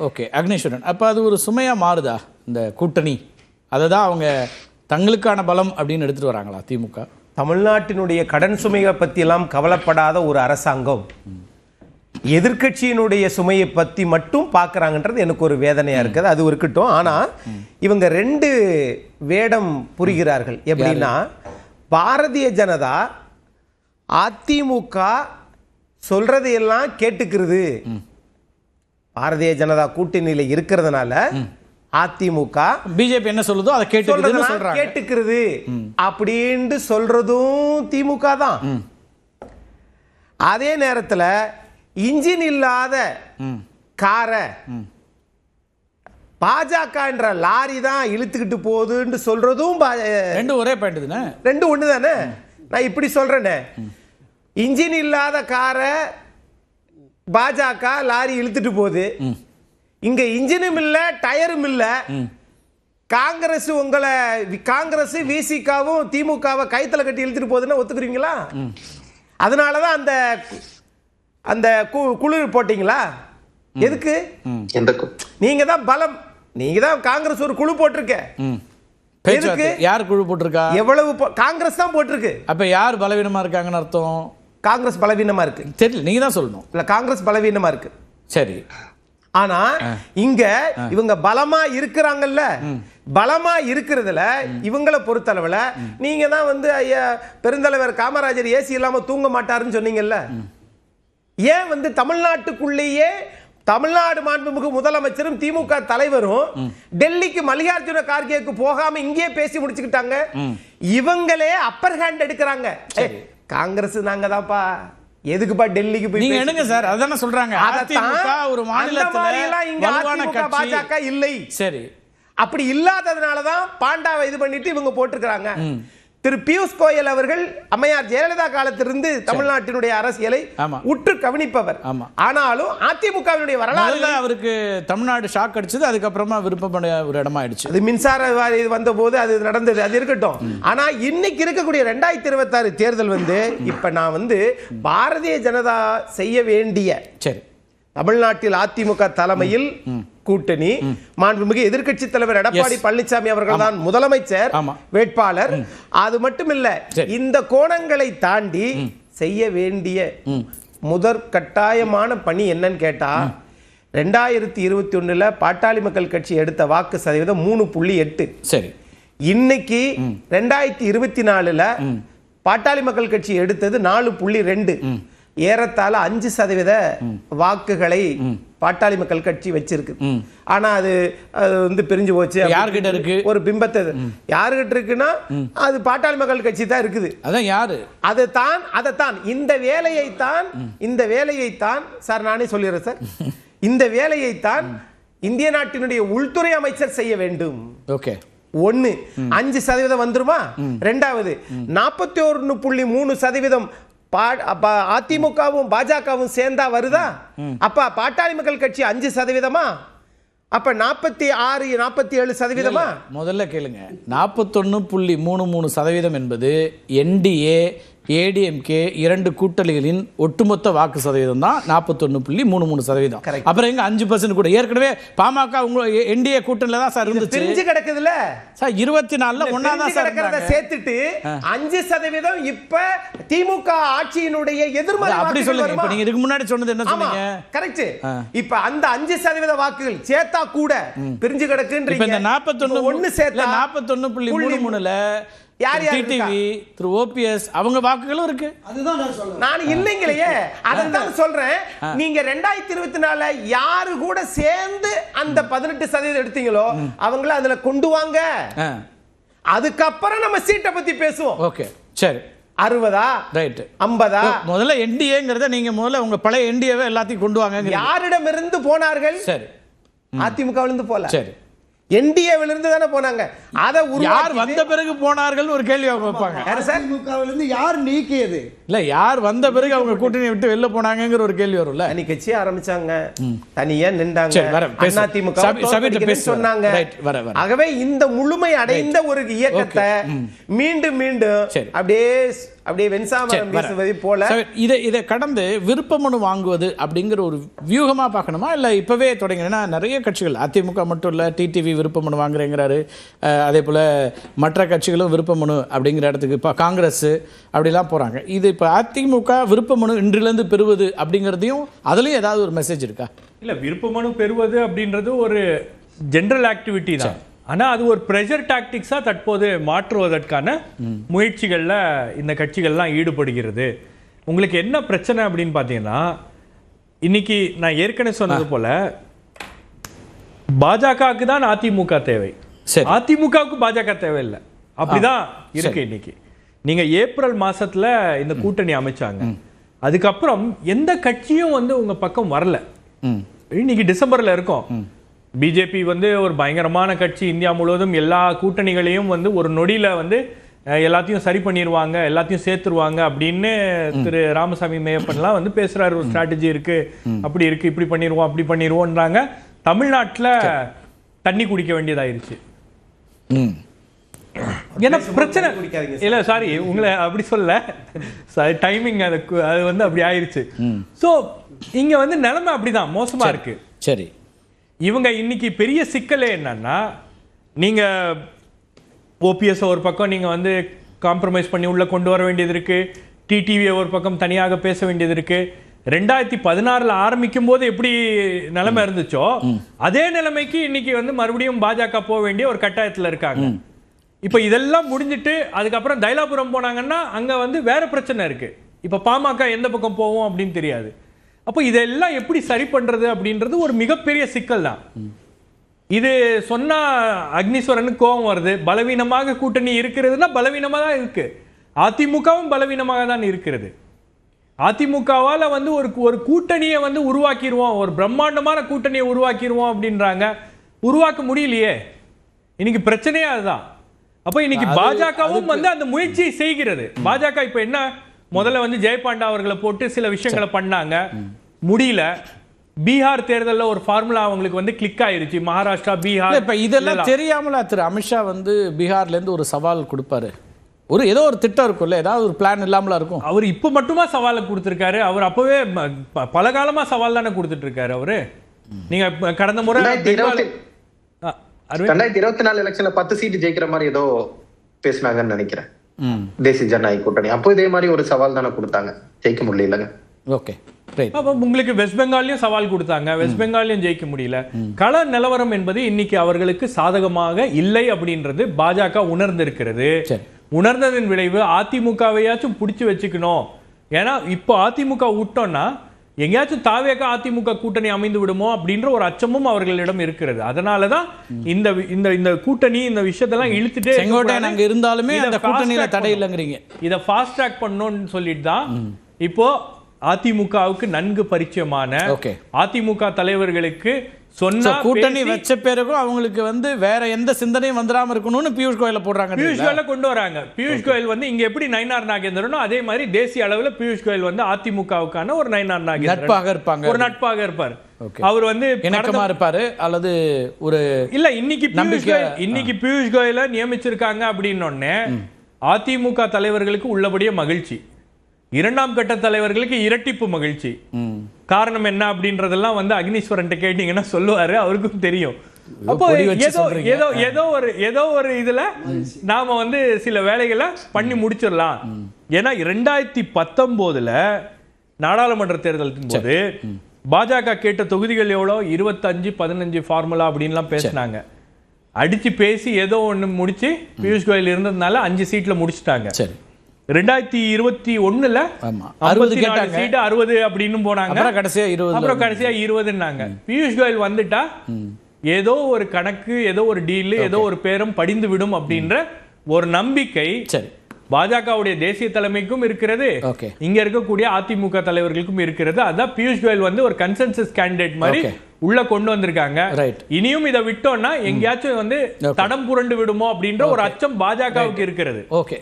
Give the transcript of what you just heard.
Okay அக்னேஸ்வரன், அப்போ அது ஒரு சுமையாக மாறுதா இந்த கூட்டணி? அதை தான் அவங்க தங்களுக்கான பலம் அப்படின்னு எடுத்துகிட்டு வராங்களா திமுக? தமிழ்நாட்டினுடைய கடன் சுமையை பற்றியெல்லாம் கவலைப்படாத ஒரு அரசாங்கம் எதிர்க்கட்சியினுடைய சுமையை பற்றி மட்டும் பார்க்குறாங்கன்றது எனக்கு ஒரு வேதனையாக இருக்குது. அது இருக்கட்டும். ஆனால் இவங்க 2 வேடம் புரிகிறார்கள். எப்படின்னா, பாரதிய ஜனதா அதிமுக சொல்றதையெல்லாம் கேட்டுக்கிறது. பாரதிய ஜனதா கூட்டணியில் இருக்கிறதுனால அதிமுக பிஜேபி என்ன சொல்லுதோ அதை கேட்டுக்கிறது அப்படின்னு சொல்றதும் திமுக தான். அதே நேரத்தில் இன்ஜின் இல்லாத காரை பாஜக என்ற லாரி தான் இழுத்துக்கிட்டு போகுதுன்னு சொல்றதும் ஒரே பாயிண்ட் தானே, 2 ஒன்று தானே. நான் இப்படி சொல்றேனே, இன்ஜின் இல்லாத காரை பாஜக லாரி இழுத்துட்டு போகுது, இங்க இன்ஜினும் இல்ல டயரும் இல்ல. காங்கிரஸ் காங்கிரஸ் விசிகாவும் திமுகவை கைத்தல கட்டி இழுத்துட்டு போகுதுன்னா ஒத்துக்குறீங்களா? அதனாலதான் அந்த குழு போட்டீங்களா? எதுக்கு? நீங்க தான் பலம், நீங்க தான் காங்கிரஸ் ஒரு குழு போட்டிருக்க. யார் குழு போட்டிருக்கா? எவ்வளவு காங்கிரஸ் தான் போட்டிருக்கு. அப்ப யார் பலவீனமா இருக்காங்கன்னு அர்த்தம்? காங்கிரஸ் பலவீனமா இருக்கு. தெரியல, நீங்க தான் சொல்லணும். இல்ல, காங்கிரஸ் பலவீனமா இருக்கு. சரி, ஆனா இங்க இவங்க பலமா இருக்கிறாங்கல்ல, பலமா இருக்கிறதுல இவங்களை பொறுத்தளவுல நீங்க தான் ஐயா பெருந்தலைவர் காமராஜர் ஏசி இல்லாம தூங்க மாட்டாருன்னு சொன்னீங்கல்ல. ஏன் தமிழ்நாட்டுக்குள்ளேயே தமிழ்நாடு மாண்புமிகு முதலமைச்சரும் திமுக தலைவரும் டெல்லிக்கு மல்லிகார்ஜுன கார்கேக்கு போகாம இங்கே பேசி முடிச்சுக்கிட்டாங்க? இவங்களே அப்பர் ஹேண்ட் எடுக்கிறாங்க. காங்கிரஸ் நாங்க தான்ப்பா, எதுக்குப்பா டெல்லிக்கு போய் நீங்க எடுங்க சார், அதானே சொல்றாங்க. அதிமுக ஒரு மாநிலத்துல வலுவான கட்சி, பாஜக இல்லை. சரி, அப்படி இல்லாததுனால தான் பாண்டாவை இது பண்ணிட்டு இவங்க போட்டுருக்காங்க. திரு பியூஷ் கோயல் அவர்கள் அம்மையார் ஜெயலலிதா காலத்திலிருந்து தமிழ்நாட்டினுடைய அரசியலை உற்று கவனிப்பவர். ஆனாலும் அதிமுகவினுடைய வரலாறு அவருக்கு தமிழ்நாடு ஷாக் அடிச்சது, அதுக்கப்புறமா விருப்பப்பட ஒரு இடமா ஆயிடுச்சு. அது மின்சார வந்த போது அது நடந்தது, அது இருக்கட்டும். ஆனா இன்னைக்கு இருக்கக்கூடிய 2026 தேர்தல் இப்ப நான் பாரதிய ஜனதா செய்ய வேண்டிய, சரி, தமிழ்நாட்டில் அதிமுக தலைமையில் கூட்டணி, மாண்புமிகு எதிர்க்கட்சி தலைவர் எடப்பாடி பழனிசாமி அவர்கள் தான் முதலமைச்சர் வேட்பாளர். அது மட்டுமில்ல, இந்த கோணங்களை தாண்டி செய்ய வேண்டிய முதற்கட்டாயமான பணி என்னன்னு கேட்டா, 2021 பாட்டாளி மக்கள் கட்சி எடுத்த வாக்கு சதவீதம் 3.8. சரி, இன்னைக்கு 2024 பாட்டாளி மக்கள் கட்சி எடுத்தது 4.2. ஏறத்தாழ 5% வாக்குகளை பாட்டாளி மக்கள் கட்சி வச்சிருக்கு. ஆனா அது பிரிஞ்சு போச்சு. யார்கிட்ட இருக்கு? ஒரு பிம்பத்தை யாருகிட்ட இருக்குன்னா அது பாட்டாளி மக்கள் கட்சி தான் இருக்குது. அதான் யாரு? அதைத்தான் இந்த வேலையைத்தான் சார் நானே சொல்லிடுறேன் சார், இந்த வேலையைத்தான் இந்திய நாட்டினுடைய உள்துறை அமைச்சர் செய்ய வேண்டும். ஓகே, 1 5% வந்துருமா? 2வது 41.3% அதிமுகவும் பாஜகவும் சேர்ந்தா வருதா? அப்ப பாட்டாளி மக்கள் கட்சி 5%, அப்ப 46 47%. முதல்ல கேளுங்க, 41.33% என்பது என்டிஏ ஏடிஎம்கே 2 கூட்டணிகளின் ஒட்டுமொத்த வாக்கு சதவீதம் தான் 41.33%. அப்புறம் எங்க 5% கூட ஏற்கனவே பாமக என்டிஏ கூட்டணியில தான் சார் இருந்துச்சு. பிரிஞ்சு கிடக்குதுல சார், 24ல ஒண்ணா தான் சார் சேர்த்துட்டு 5% இப்ப திமுக ஆட்சியினுடைய எதிர்மறை. அப்படி சொல்லுங்க. இப்ப நீங்க இதுக்கு முன்னாடி சொன்னது என்ன சொன்னீங்க? கரெக்ட். இப்ப அந்த 5% வாக்குகள் சேர்த்தா கூட பிரிஞ்சு கிடக்குன்றீங்க. இப்ப இந்த 41 சேர்த்தா 41.33ல டிடிவி திரு ஓபிஎஸ் அவங்க வாக்குகளும் இருக்கு. அதுதான் நான் சொல்றேன். நான் இல்லைங்களையே, அதான் சொல்றேன். நீங்க 2024 யாரு கூட சேர்ந்து அந்த 18% எடுத்தீங்களோ அவங்கள அதுல கொண்டு வாங்க. அதுக்கப்புறம் நம்ம சீட்டை பத்தி பேசுவோம். ஓகே, சரி. 60 ரைட் 50 முதல்ல என்டிஏங்கிறத நீங்க முதல்ல உங்க பழைய என்டிஏவை எல்லாத்தையும் கொண்டு வாங்க. யாரிடமிருந்து போனார்கள்? சரி, அதிமுகவிலிருந்து போல. சரி, என்டிஏவில இருந்து தானே போனாங்க. அத யார் வந்த பிறகு போனார்கள் ஒரு கேள்வி அவங்க வைப்பாங்க. அதிமுகவில இருந்து யார் நீக்கியது? இல்ல, யார் வந்த பிறகு அவங்க கூட்டணி விட்டு வெளில போனாங்கங்கிற ஒரு கேள்வி வரும்ல. தனி கட்சி ஆரம்பிச்சாங்க, தனியா நின்றாங்க, அதிமுக சொன்னாங்க. ஆகவே இந்த முழுமை அடைந்த ஒரு இயக்கத்தை மீண்டும் அப்படியே அப்படியே வெண்சாமரம் வீசுவதை போல. இதை கடந்து விருப்ப மனு வாங்குவது அப்படிங்கிற ஒரு வியூகமா பார்க்கணுமா, இல்ல இப்பவே தொடங்கினா நிறைய கட்சிகள், அதிமுக மட்டும் இல்ல, டிடிவி விருப்ப மனு வாங்குறேங்கிறாரு, அதே போல மற்ற கட்சிகளும் விருப்ப மனு அப்படிங்கிற இடத்துக்கு இப்போ காங்கிரஸ் அப்படிலாம் போறாங்க. இது இப்போ அதிமுக விருப்ப மனு இன்றிலிருந்து பெறுவது அப்படிங்கிறதையும் அதுலயும் ஏதாவது ஒரு மெசேஜ் இருக்கா? இல்ல, விருப்ப மனு பெறுவது அப்படின்றது ஒரு ஜெனரல் ஆக்டிவிட்டி தான். ஆனா அது ஒரு பிரஷர் டாக்டிக்ஸா தற்போது மாற்றுவதற்கான முயற்சிகள்ல இந்த கட்சிகள்லாம் ஈடுபடுகிறது. உங்களுக்கு என்ன பிரச்சனை அப்படின்னு பாத்தீங்கன்னா, இன்னைக்கு நான் ஏற்கனவே சொன்னது போல பாஜகவுக்கு தான் அதிமுக தேவை, அதிமுகவுக்கு பாஜக தேவையில்லை, அப்படிதான் இருக்கு. இன்னைக்கு நீங்க ஏப்ரல் மாசத்துல இந்த கூட்டணி அமைச்சாங்க, அதுக்கப்புறம் எந்த கட்சியும் வந்து உங்க பக்கம் வரல. இன்னைக்கு டிசம்பர்ல இருக்கும். பிஜேபி வந்து ஒரு பயங்கரமான கட்சி, இந்தியா முழுவதும் எல்லா கூட்டணிகளையும் வந்து ஒரு நொடியில வந்து எல்லாத்தையும் சரி பண்ணிடுவாங்க, எல்லாத்தையும் சேர்த்துருவாங்க அப்படின்னு திரு ராமசாமி மேயப்பன்லாம் வந்து பேசுறாரு. ஒரு ஸ்ட்ராட்டஜி இருக்கு, அப்படி இருக்கு, இப்படி பண்ணிடுவோம், அப்படி பண்ணிடுவோம்ன்றாங்க. தமிழ்நாட்டில் தண்ணி குடிக்க வேண்டியதாயிருச்சு. ஏன்னா பிரச்சனை இல்ல, சாரி உங்களை அப்படி சொல்ல, டைமிங் அது வந்து அப்படி ஆயிருச்சு. சோ இங்க வந்து நிலைமை அப்படிதான் மோசமா இருக்கு. சரி, இவங்க இன்னைக்கு பெரிய சிக்கலே என்னன்னா, நீங்க ஓபிஎஸ் ஒரு பக்கம் நீங்க வந்து காம்ப்ரமைஸ் பண்ணி உள்ள கொண்டு வர வேண்டியது இருக்கு, டிடிவி ஒரு பக்கம் தனியாக பேச வேண்டியது இருக்கு. 2016 ஆரம்பிக்கும் போது எப்படி நிலைமை இருந்துச்சோ அதே நிலைமைக்கு இன்னைக்கு வந்து மறுபடியும் பாஜக போக வேண்டிய ஒரு கட்டாயத்துல இருக்காங்க. இப்ப இதெல்லாம் முடிஞ்சிட்டு அதுக்கப்புறம் தைலாபுரம் போனாங்கன்னா அங்க வந்து வேற பிரச்சனை இருக்கு. இப்ப பாமக எந்த பக்கம் போவோம் அப்படின்னு தெரியாது. அப்போ இதெல்லாம் எப்படி சரி பண்றது அப்படின்றது ஒரு மிகப்பெரிய சிக்கல் தான். இது சொன்னா அக்னீஸ்வரனுக்கு கோபம் வருது. பலவீனமாக கூட்டணி இருக்கிறதுனா பலவீனமா தான் இருக்கு. அதிமுகவும் பலவீனமாக தான் இருக்கிறது. அதிமுகவால வந்து ஒரு கூட்டணியை வந்து உருவாக்கிடுவோம், ஒரு பிரம்மாண்டமான கூட்டணியை உருவாக்கிடுவோம் அப்படின்றாங்க. உருவாக்க முடியலையே. இன்னைக்கு பிரச்சனையே அதுதான். அப்ப இன்னைக்கு பாஜகவும் வந்து அந்த முயற்சியை செய்கிறது. பாஜக இப்ப என்ன, முதல்ல வந்து ஜெயபாண்டா அவர்களை போட்டு சில விஷயங்களை பண்ணாங்க, முடியல. பீகார் தேர்தலில் ஒரு ஃபார்முலா அவங்களுக்கு வந்து கிளிக் ஆயிருச்சு. மகாராஷ்டிரா, பீகார். இப்ப இதெல்லாம் தெரியாமல திரு அமித்ஷா வந்து பீகார்ல இருந்து ஒரு சவால் கொடுப்பாரு. ஏதோ ஒரு திட்டம் இருக்கும்ல, ஏதாவது ஒரு பிளான் இல்லாமல இருக்கும். அவர் இப்ப மட்டுமா சவாலை கொடுத்திருக்காரு? அவர் அப்பவே பல காலமா சவால் தானே கொடுத்துட்டு இருக்காரு அவரு. நீங்க கடந்த முறை 2024 எலெக்ஷன்ல 10 சீட் ஜெயிக்கிற மாதிரி ஏதோ பேசினாங்கன்னு நினைக்கிறேன் தேசிய ஜனநாயக கூட்டணி. அப்போ இதே மாதிரி ஒரு சவால் தானே கொடுத்தாங்க, ஜெயிக்க முடியலங்க. ஓகே, உங்களுக்கு வெஸ்ட் பெங்காலையும் சவால் கொடுத்தாங்க, வெஸ்ட் பெங்காலையும் ஜெயிக்க முடியல. கள நிலவரம் என்பது இன்னைக்கு அவர்களுக்கு சாதகமாக இல்லை அப்படின்றது பாஜக உணர்ந்திருக்கிறது. உணர்ந்ததன் விளைவு அதிமுகவையாச்சும் பிடிச்சு வச்சுக்கணும். ஏன்னா இப்போ அதிமுக விட்டோம்னா எங்கேயாச்சும் தாவேக அதிமுக கூட்டணி அமைந்து விடுமோ அப்படின்ற ஒரு அச்சமும் அவர்களிடம் இருக்கிறது. அதனாலதான் இந்த கூட்டணி இந்த விஷயத்தெல்லாம் இழுத்துட்டே அங்க இருந்தாலுமே அந்த கூட்டணியில தடை இல்லைங்கிறீங்க. இதை ஃபாஸ்ட் ட்ராக் பண்ணணும்னு சொல்லிட்டு தான் இப்போ அதிமுகவுக்கு நன்கு பரிச்சயமான அதிமுக தலைவர்களுக்கு சொன்ன கூட்டணி வச்ச பிறகும் அவங்களுக்கு வந்து வேற எந்த சிந்தனையும் வந்துடாம இருக்கணும்னு பியூஷ் கோயல போடுறாங்க. பியூஷ் கோயல கொண்டு வராங்க. பியூஷ் கோயல் வந்து இங்க எப்படி நயினார் நாகேந்திரனோ அதே மாதிரி தேசிய அளவுல பியூஷ் கோயல் வந்து அதிமுகவுக்கான ஒரு நயினார் நாகேந்திரன் நட்பாக இருப்பாங்க, ஒரு நட்பாக இருப்பார். அவர் வந்து இணக்கமா இருப்பாரு அல்லது ஒரு இல்ல. இன்னைக்கு பியூஷ் கோயல நியமிச்சிருக்காங்க அப்படின்னு அதிமுக தலைவர்களுக்கு உள்ளபடியே மகிழ்ச்சி, இரண்டாம் கட்ட தலைவர்களுக்கு இரட்டிப்பு மகிழ்ச்சி. காரணம் என்ன அப்படின்றதெல்லாம் வந்து அக்னீஸ்வரன் கேட்டீங்கன்னா சொல்லுவாரு, அவருக்கும் தெரியும். அப்போ ஏதோ ஒரு இதுல நாம வந்து சில வேலைகளை பண்ணி முடிச்சிடலாம். ஏன்னா 2019 நாடாளுமன்ற தேர்தலின் போது பாஜக கேட்ட தொகுதிகள் எவ்வளோ, 25-15 ஃபார்முலா அப்படின்லாம் பேசினாங்க. அடிச்சு பேசி ஏதோ ஒண்ணு முடிச்சு பியூஷ் கோயல் இருந்ததுனால 5 சீட்ல முடிச்சுட்டாங்க. 2021 60 அப்படின்னு போனாங்க, அப்புறம் கடைசியா 20ன்னாங்க. பியூஷ் கோயல் வந்துட்டா ஏதோ ஒரு கணக்கு, ஏதோ ஒரு டீல், ஏதோ ஒரு பேரம் படிந்து விடும் அப்படின்ற ஒரு நம்பிக்கை பாஜகவுடைய தேசிய தலைமைக்கும் இருக்கிறது, இங்க இருக்கக்கூடிய அதிமுக தலைவர்களுக்கும் இருக்கிறது. அதான் பியூஷ் கோயல் வந்து ஒரு கன்சென்சஸ் கேண்டிடேட் மாதிரி உள்ள கொண்டு வந்திருக்காங்க. இனியும் இதை விட்டோம்னா எங்கேயாச்சும் வந்து தடம் புரண்டு விடுமோ அப்படின்ற ஒரு அச்சம் பாஜகவுக்கு இருக்கிறது. ஓகே.